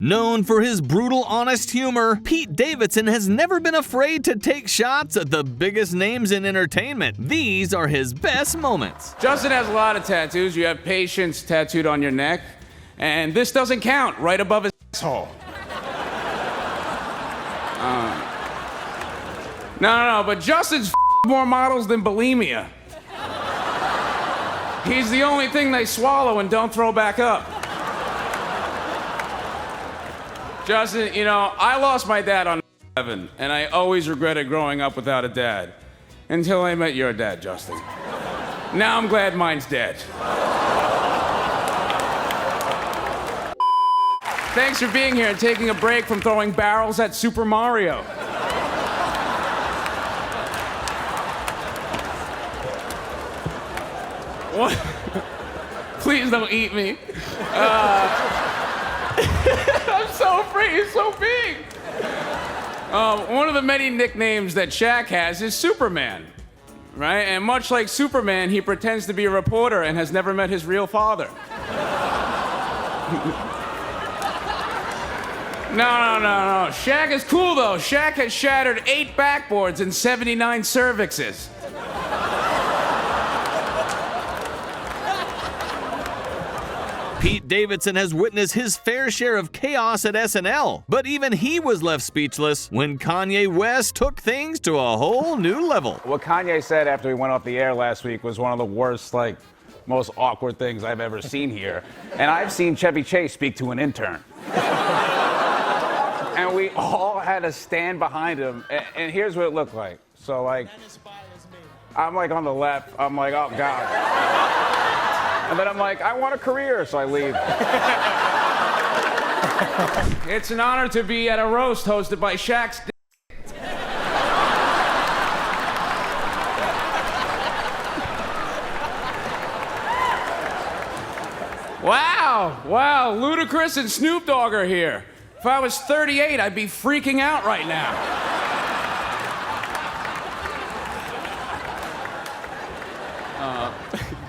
Known for his brutal, honest humor, Pete Davidson has never been afraid to take shots at the biggest names in entertainment. These are his best moments. Justin has a lot of tattoos. You have patience tattooed on your neck, and this doesn't count, right above his asshole. No, but Justin's more models than bulimia. He's the only thing they swallow and don't throw back up. Justin, you know, I lost my dad on 11, and I always regretted growing up without a dad. Until I met your dad, Justin. Now I'm glad mine's dead. Thanks for being here and taking a break from throwing barrels at Super Mario. What? Please don't eat me. I'm so afraid, he's so big. One of the many nicknames that Shaq has is Superman, right? And much like Superman, he pretends to be a reporter and has never met his real father. No. Shaq is cool, though. Shaq has shattered 8 backboards and 79 cervixes. Pete Davidson has witnessed his fair share of chaos at SNL, but even he was left speechless when Kanye West took things to a whole new level. What Kanye said after he went off the air last week was one of the worst, most awkward things I've ever seen here. And I've seen Chevy Chase speak to an intern. And we all had to stand behind him, and here's what it looked like. So, I'm on the left, I'm like, oh, God. And then I'm like, I want a career, so I leave. It's an honor to be at a roast hosted by Shaq's Wow, Ludacris and Snoop Dogg are here. If I was 38, I'd be freaking out right now.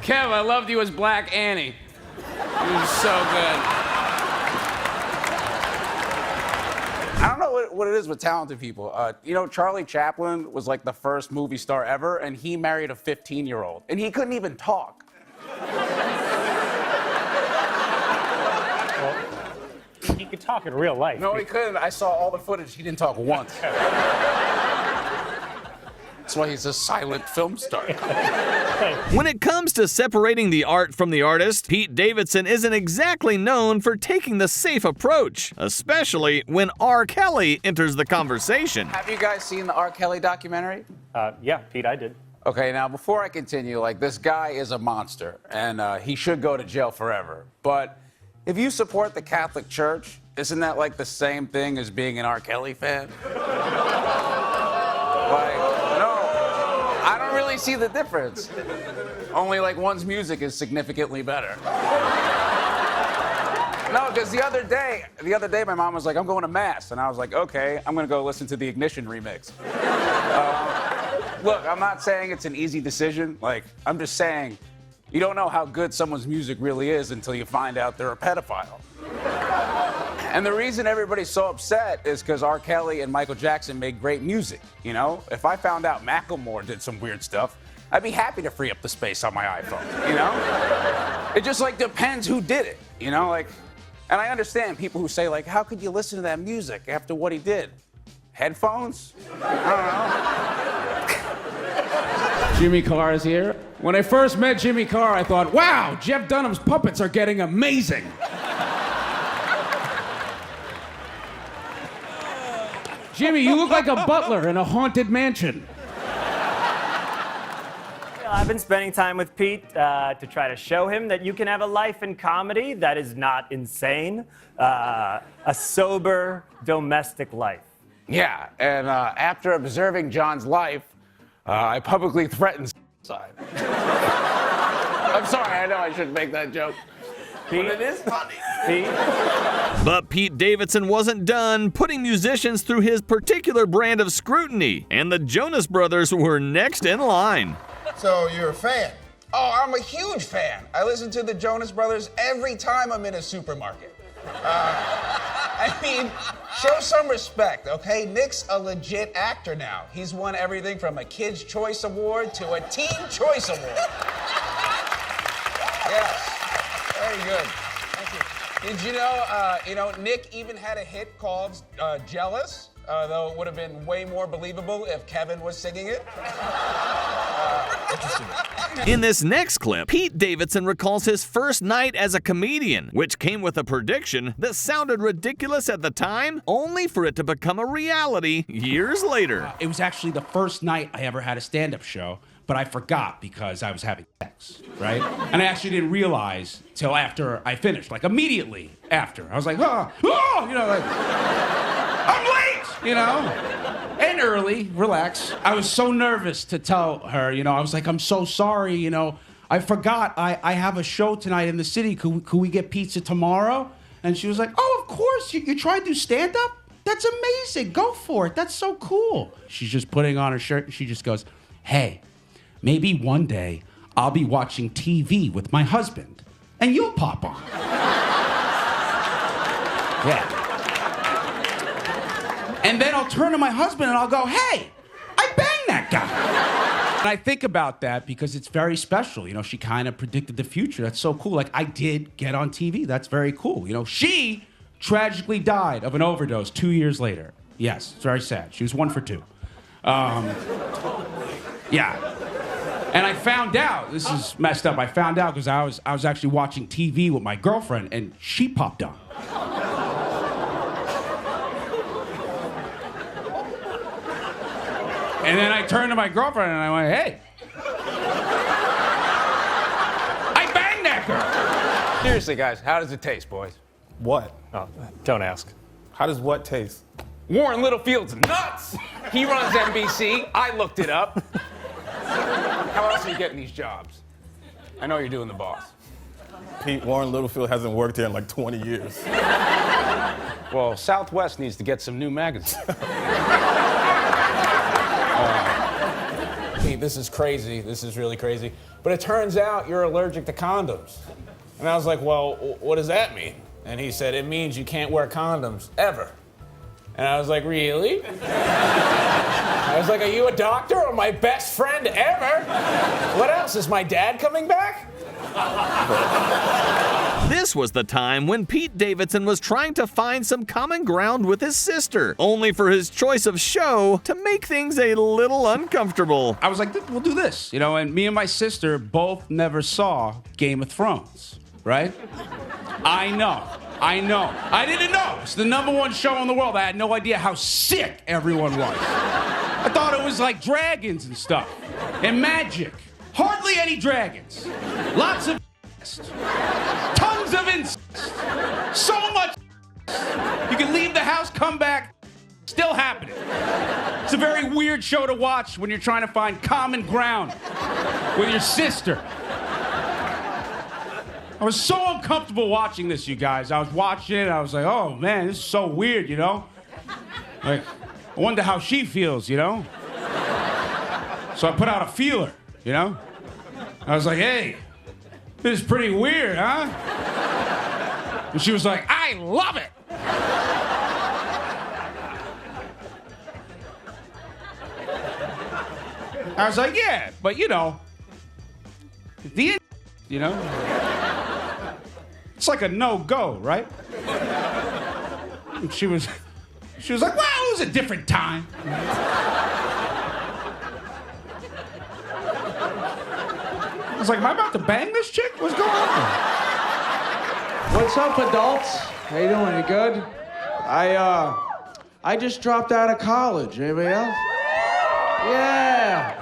Kev, I loved you as Black Annie. You were so good. I don't know what it is with talented people. Charlie Chaplin was the first movie star ever, and he married a 15-year-old, and he couldn't even talk. Well, he could talk in real life. No, he couldn't. I saw all the footage. He didn't talk once. That's why he's a silent film star. When it comes to separating the art from the artist, Pete Davidson isn't exactly known for taking the safe approach, especially when R. Kelly enters the conversation. Have you guys seen the R. Kelly documentary? Yeah, Pete, I did. Okay, now before I continue, this guy is a monster, and he should go to jail forever. But if you support the Catholic Church, isn't that the same thing as being an R. Kelly fan? I don't really see the difference. Only one's music is significantly better. No, because the other day my mom was like, I'm going to mass. And I was like, okay, I'm going to go listen to the Ignition remix. Look, I'm not saying it's an easy decision. I'm just saying you don't know how good someone's music really is until you find out they're a pedophile. And the reason everybody's so upset is because R. Kelly and Michael Jackson made great music, If I found out Macklemore did some weird stuff, I'd be happy to free up the space on my iPhone, It just, depends who did it, And I understand people who say, how could you listen to that music after what he did? Headphones? I don't know. Jimmy Carr is here. When I first met Jimmy Carr, I thought, wow, Jeff Dunham's puppets are getting amazing. Jimmy, you look like a butler in a haunted mansion. I've been spending time with Pete to try to show him that you can have a life in comedy that is not insane. A sober, domestic life. Yeah, and after observing John's life, I publicly threatened suicide. I'm sorry, I know I shouldn't make that joke. Pete, but it is funny. Pete? But Pete Davidson wasn't done putting musicians through his particular brand of scrutiny, and the Jonas Brothers were next in line. So you're a fan? Oh, I'm a huge fan. I listen to the Jonas Brothers every time I'm in a supermarket. I mean, show some respect, okay? Nick's a legit actor now. He's won everything from a Kids' Choice Award to a Teen Choice Award. Yes, very good. Thank you. Did you know, Nick even had a hit called Jealous, though it would have been way more believable if Kevin was singing it. Interesting. In this next clip, Pete Davidson recalls his first night as a comedian, which came with a prediction that sounded ridiculous at the time, only for it to become a reality years later. It was actually the first night I ever had a stand-up show, but I forgot because I was having sex, right? And I actually didn't realize till after I finished, like immediately after. I was like, you know, like, I'm late, you know? And early, relax. I was so nervous to tell her, you know, I was like, I'm so sorry, you know, I forgot I have a show tonight in the city. Could we get pizza tomorrow? And she was like, oh, of course, you try to do stand-up? That's amazing, go for it, that's so cool. She's just putting on her shirt and she just goes, hey, maybe one day I'll be watching TV with my husband and you'll pop on. Yeah. And then I'll turn to my husband and I'll go, hey, I banged that guy. And I think about that because it's very special. You know, she kind of predicted the future. That's so cool. Like, I did get on TV. That's very cool. You know, she tragically died of an overdose 2 years later. Yes, it's very sad. She was 1 for 2. Yeah. And I found out, this is messed up, I found out because I was actually watching TV with my girlfriend and she popped on. And then I turned to my girlfriend and I went, hey, I banged that girl. Seriously, guys, how does it taste, boys? What? Oh, don't ask. How does what taste? Warren Littlefield's nuts. He runs NBC. I looked it up. How else are you getting these jobs? I know you're doing the boss. Pete, Warren Littlefield hasn't worked here in like 20 years. Well, Southwest needs to get some new magazines. Pete, this is crazy. This is really crazy. But it turns out you're allergic to condoms. And I was like, well, what does that mean? And he said, it means you can't wear condoms ever. And I was like, really? I was like, are you a doctor or my best friend ever? What else? Is my dad coming back? This was the time when Pete Davidson was trying to find some common ground with his sister, only for his choice of show to make things a little uncomfortable. I was like, we'll do this, you know, and me and my sister both never saw Game of Thrones, right? I know. I didn't know. It's the #1 show in the world. I had no idea how sick everyone was. I thought it was like dragons and stuff, and magic. Hardly any dragons. Lots of tons of incest. So much. You can leave the house, come back, still happening. It's a very weird show to watch when you're trying to find common ground with your sister. I was so uncomfortable watching this, you guys. I was watching it, I was like, oh man, this is so weird, you know? Like, I wonder how she feels, you know? So I put out a feeler, you know? I was like, hey, this is pretty weird, huh? And she was like, I love it! I was like, yeah, but you know, you know? It's like a no-go, right? And she was like, well, it was a different time. I was like, am I about to bang this chick? What's going on? What's up, adults? How you doing? You good? I just dropped out of college. Anybody else? Yeah.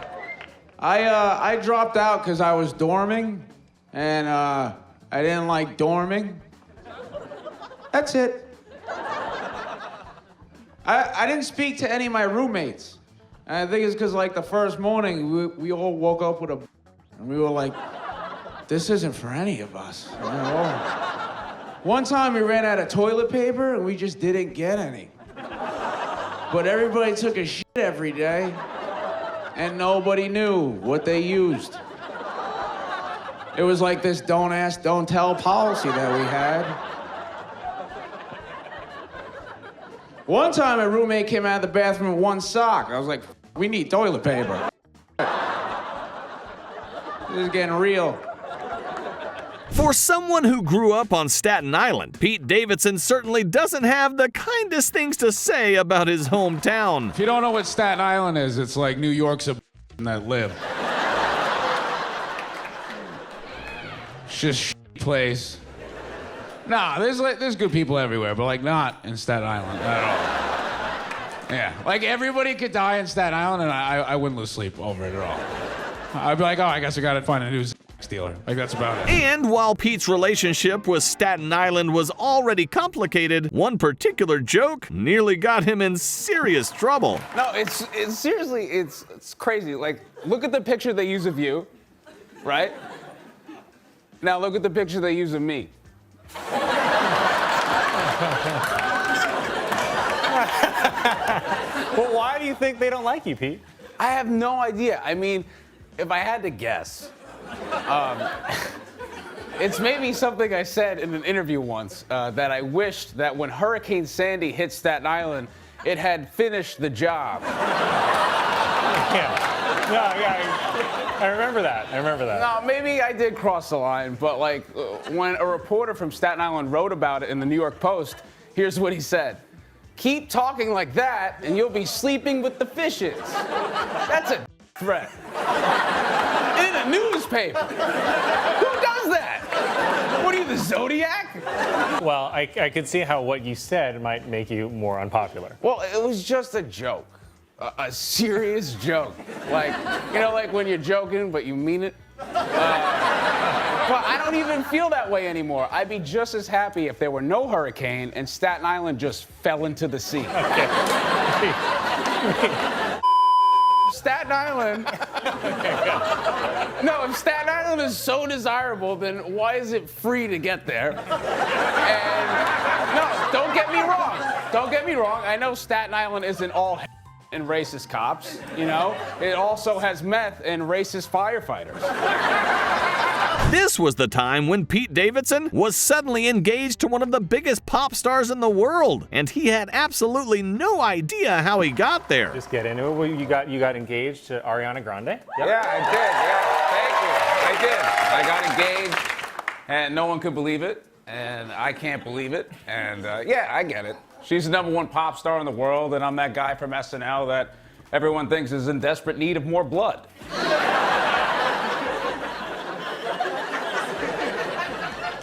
I dropped out because I was dorming, and I didn't like dorming. That's it. I didn't speak to any of my roommates. And I think it's because, like, the first morning, we all woke up with a... And we were like, this isn't for any of us. You know? One time we ran out of toilet paper and we just didn't get any. But everybody took a shit every day and nobody knew what they used. It was like this don't ask, don't tell policy that we had. One time, a roommate came out of the bathroom with one sock. I was like, we need toilet paper. This is getting real. For someone who grew up on Staten Island, Pete Davidson certainly doesn't have the kindest things to say about his hometown. If you don't know what Staten Island is, it's like New York's a that live. It's just a place. Nah, there's good people everywhere, but like not in Staten Island at all. Yeah, like everybody could die in Staten Island, and I wouldn't lose sleep over it at all. I'd be like, oh, I guess I gotta find a new dealer. Like, that's about it. And while Pete's relationship with Staten Island was already complicated, one particular joke nearly got him in serious trouble. No, it's seriously, it's crazy. Like, look at the picture they use of you, right? Now look at the picture they use of me. Well, why do you think they don't like you, Pete? I have no idea. I mean, if I had to guess, it's maybe something I said in an interview once, that I wished that when Hurricane Sandy hit Staten Island, it had finished the job. I remember that. No, maybe I did cross the line, but like when a reporter from Staten Island wrote about it in the New York Post, here's what he said. Keep talking like that and you'll be sleeping with the fishes. That's a threat. In a newspaper. Who does that? What are you, the Zodiac? Well, I could see how what you said might make you more unpopular. Well, it was just a joke. A serious joke. Like, you know, like when you're joking, but you mean it? But I don't even feel that way anymore. I'd be just as happy if there were no hurricane and Staten Island just fell into the sea. Okay. Staten Island. No, if Staten Island is so desirable, then why is it free to get there? And no, don't get me wrong. Don't get me wrong. I know Staten Island isn't all and racist cops, you know? It also has meth and racist firefighters. This was the time when Pete Davidson was suddenly engaged to one of the biggest pop stars in the world, and he had absolutely no idea how he got there. Just get into it. Well, you got engaged to Ariana Grande? Yep. Yeah, I did. Yeah, thank you. I got engaged, and no one could believe it, and I can't believe it, and yeah, I get it. She's the #1 pop star in the world, and I'm that guy from SNL that everyone thinks is in desperate need of more blood.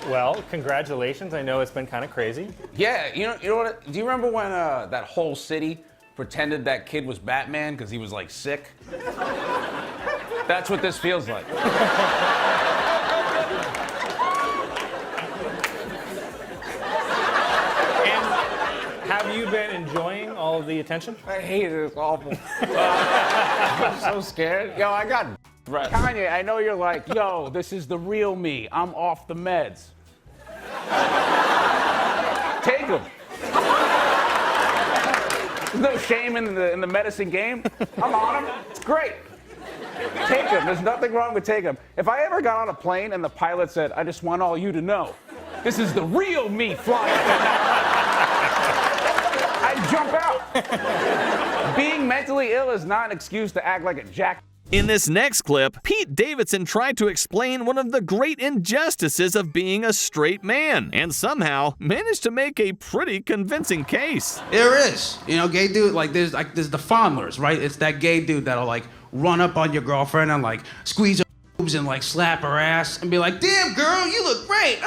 Well, congratulations. I know it's been kind of crazy. Yeah, you know what? Do you remember when that whole city pretended that kid was Batman because he was like sick? That's what this feels like. Have you been enjoying all of the attention? I hate it. It's awful. I'm so scared. Yo, I got right. Kanye, I know you're like, yo, this is the real me. I'm off the meds. Take them. There's no shame in the medicine game. I'm on them. It's great. Take them. There's nothing wrong with taking them. If I ever got on a plane and the pilot said, I just want all you to know, this is the real me flying. I'd jump out. Being mentally ill is not an excuse to act like a jack. In this next clip, Pete Davidson tried to explain one of the great injustices of being a straight man, and somehow managed to make a pretty convincing case. There is, you know, gay dude, like there's the fondlers, right? It's that gay dude that'll like run up on your girlfriend and like squeeze her boobs and like slap her ass and be like, damn girl, you look great.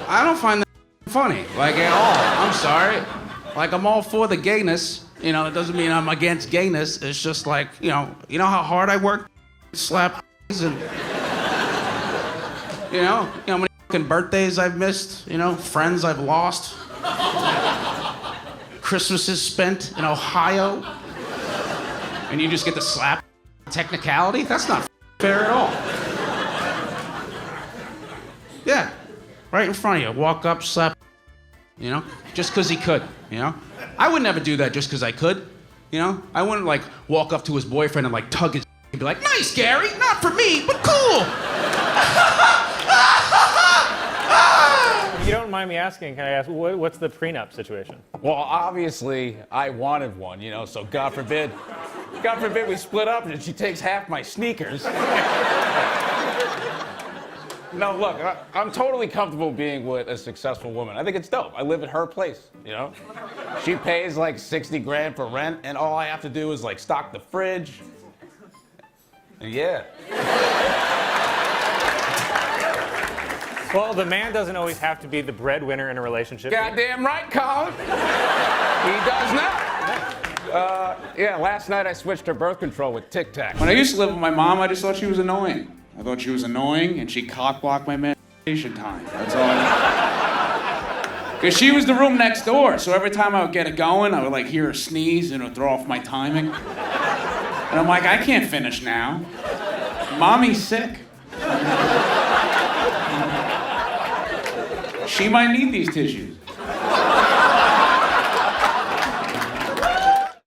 I don't find that funny, like at all. I'm sorry. Like I'm all for the gayness. You know, it doesn't mean I'm against gayness. It's just like, you know how hard I work, slap and you know how many fucking birthdays I've missed, you know, friends I've lost, Christmases spent in Ohio, and you just get to slap technicality? That's not fair at all. Yeah, right in front of you, walk up, slap, you know, just because he could, you know? I would never do that just because I could, you know? I wouldn't, like, walk up to his boyfriend and, like, tug his and be like, nice, Gary, not for me, but cool. You don't mind me asking, can I ask, what's the prenup situation? Well, obviously, I wanted one, you know, so God forbid we split up and she takes half my sneakers. No, look, I'm totally comfortable being with a successful woman. I think it's dope. I live at her place, you know? She pays like 60 grand for rent, and all I have to do is like stock the fridge. And yeah. Well, the man doesn't always have to be the breadwinner in a relationship. Goddamn right, Colin. He does not. Yeah, last night I switched her birth control with Tic Tac. When I used to live with my mom, I just thought she was annoying. I thought she was annoying, and she cock-blocked my masturbation time. That's all I Because she was the room next door, so every time I would get it going, I would like hear her sneeze, and it would throw off my timing. And I'm like, I can't finish now. Mommy's sick. She might need these tissues.